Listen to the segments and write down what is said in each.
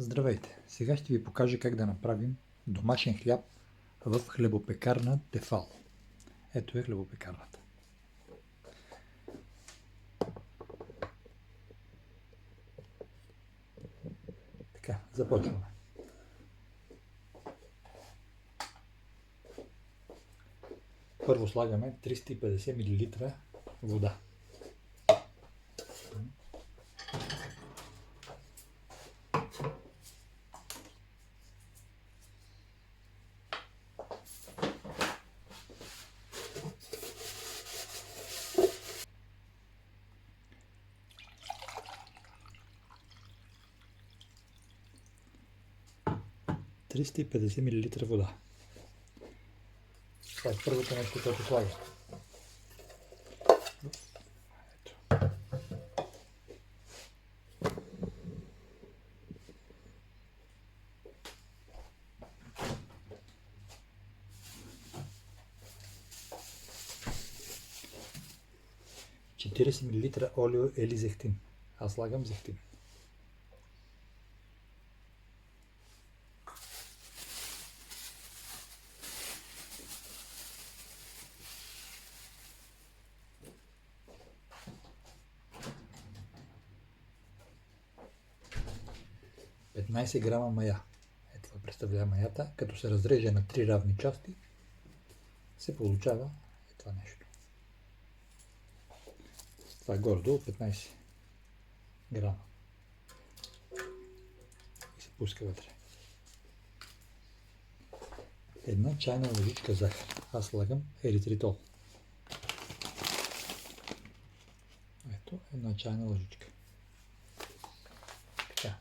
Здравейте! Сега ще ви покажа как да направим домашен хляб в хлебопекарна Тефал. Ето е хлебопекарната. Така, започваме. Първо слагаме 350 мл вода. Триста и 50 мл вода. Това е първото нещо, което слагам. Ето. Четиридесет мл олио или зехтин. Аз слагам зехтин. Петнайсет грама мая. Ето това представлява маята. Като се разреже на 3 равни части, се получава това нещо. Това е горе-долу 15 грама. И се пуска вътре. Една чайна лъжичка захар. Аз слагам еритритол. Ето, една чайна лъжичка. Така.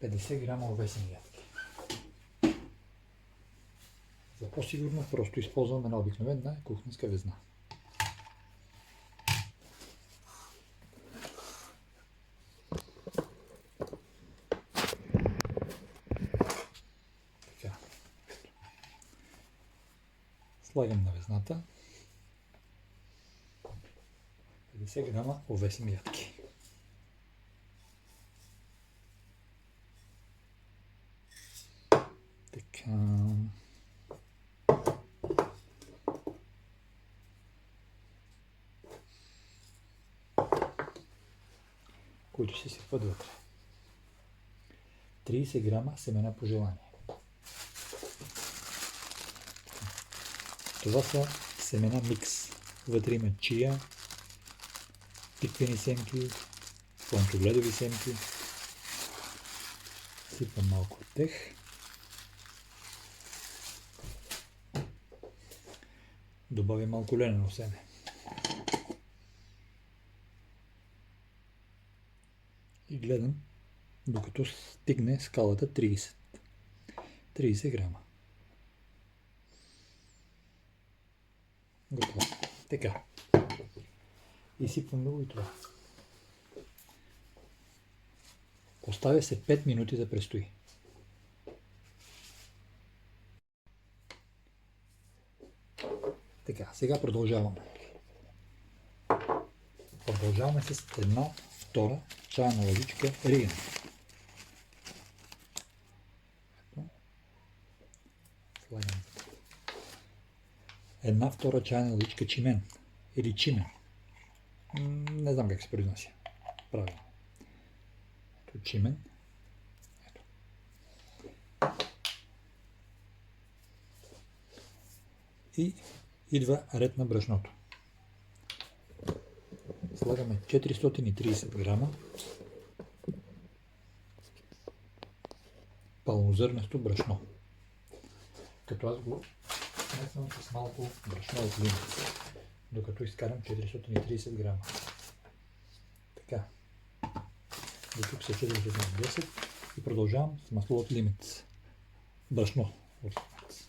50 грама овесени ядки. За по-сигурно просто използвам една обикновена кухненска везна. Така. Слагам на везната 50 грама овесени ядки. Така. Които се сипват вътре. 30 грама семена по желание. Това са семена микс. Вътре има чия, тиквени семки, слънчогледови семки. Сипвам малко от тех. Добавим малко ленено семе. И гледам, докато стигне скалата 30 грама. Готово. Така. Изсипвам много и това. Оставя се 5 минути да престои. Така, сега продължаваме. Продължаваме с 1/2 чайна лъжичка риган. Слагам 1/2 чайна лъжичка чимен или чимен. Не знам как се произнася правилно. Ето чимен. Ето. И идва ред на брашното. Слагаме 430 грама пълнозърнесто брашно. Като аз го смесвам с малко брашно от лимец, докато изкарам 430 грама. Така. До тук са 410 и продължавам с масло от лимец. Брашно от лимец.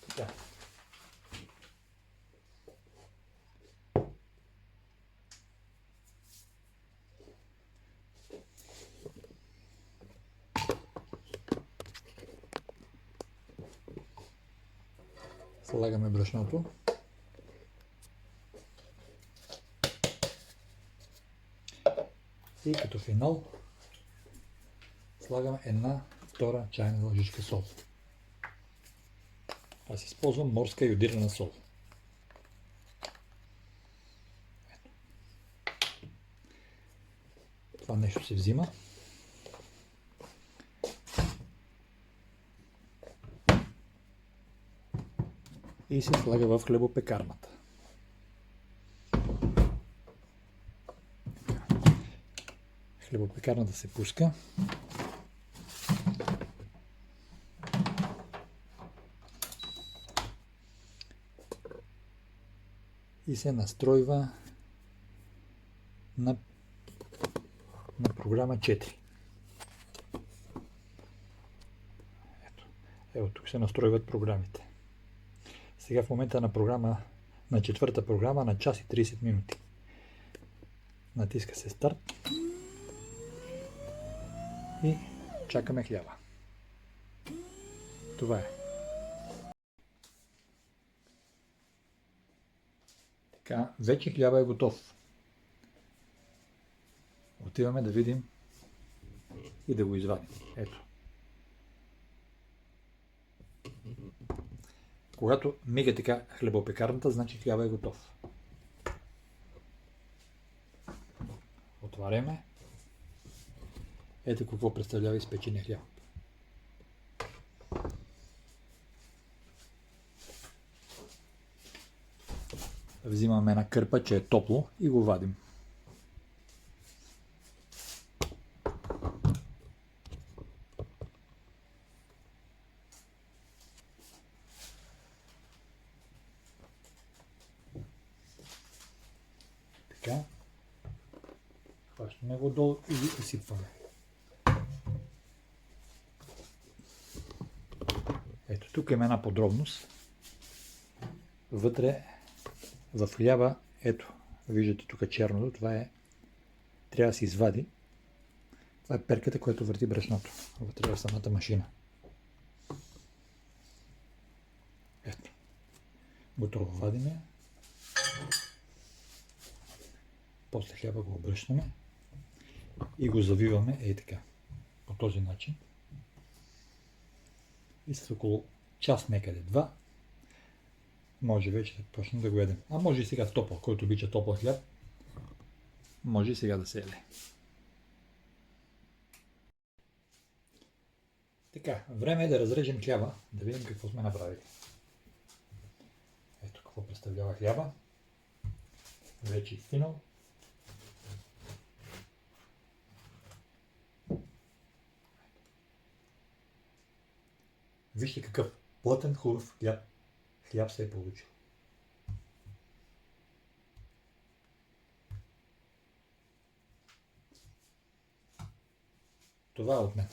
Така. Слагаме брашното. И като финал слагаме 1/2 чайна лъжичка сол. Аз използвам морска йодирана сол. Това нещо се взима. И се слага в хлебопекарната. Хлебопекарната се пуска. И се настройва на програма 4. Ето тук се настройват програмите. Сега в момента на четвърта програма на час и 30 минути. Натиска се старт и чакаме хляба. Това е. Така, вече хляба е готов. Отиваме да видим и да го извадим. Ето. Когато мига така хлебопекарната, значи хляба е готов. Отваряме. Ето какво представлява изпечения хляб. Взимаме една кърпа, че е топло, и го вадим. Така. Хващаме го долу и ги изсипваме. Ето, тук има една подробност. Вътре в хляба, ето, виждате тук черното, това е, трябва да се извади. Това е перката, която върти брашното вътре в самата машина. Ето, готово вадиме. После хляба го обръщаме и го завиваме ей така, по този начин. И след около час, некъде 2, може вече да почнем да го ядем. А може и сега топъл, който обича топъл хляб, може и сега да се яде. Така, време е да разрежем хляба, да видим какво сме направили. Ето какво представлява хляба. Вече изтинал. Вижте какъв плътен, хубав хляб се е получил. Това е от мен.